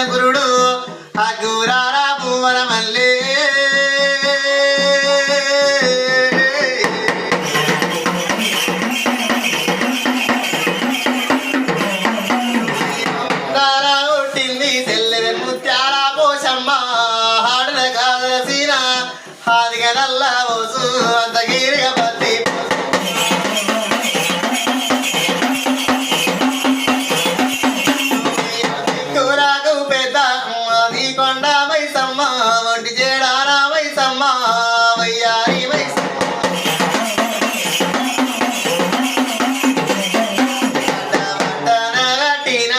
గురుడు అగురారా పువ్వల మల్లే కొట్టింది తెల్లె ముత్యాల పోషమ్మ హాడున కాదసిన హాదిగా నల్ల పోసు అంత గీరిగా పత్తి కూరాకు పెద్ద అది కొండ వైసమ్మ వంటి చేడాన వైసమ్మ వయ్యారి వైసమ్మ కట్టిన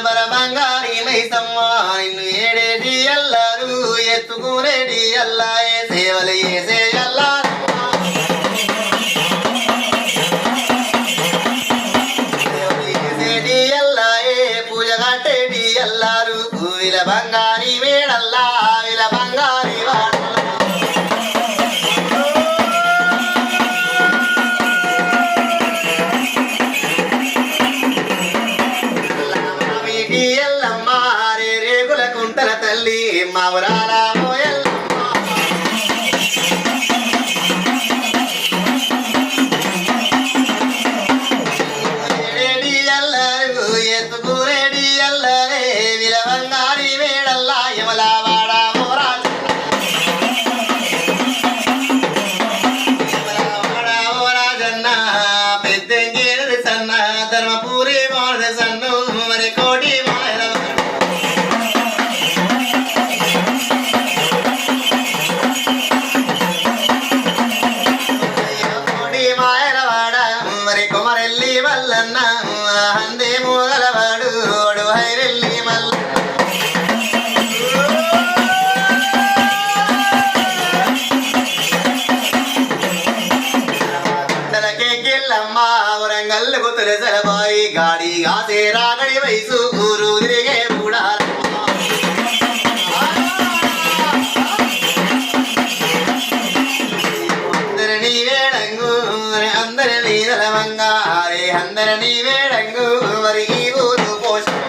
బర బంగారి మైసమ్మ నిన్ను ఏడేటి అల్లారు ఎత్తుకునేటి అల్లా ఏ సేవలు చేసే అల్లారు పూజ కట్టేటి అల్లారు విల బంగారి వేడల్లా విల బంగారి ఎల్లమ్మ రే రేగుల కుంటల తల్లి మావరాల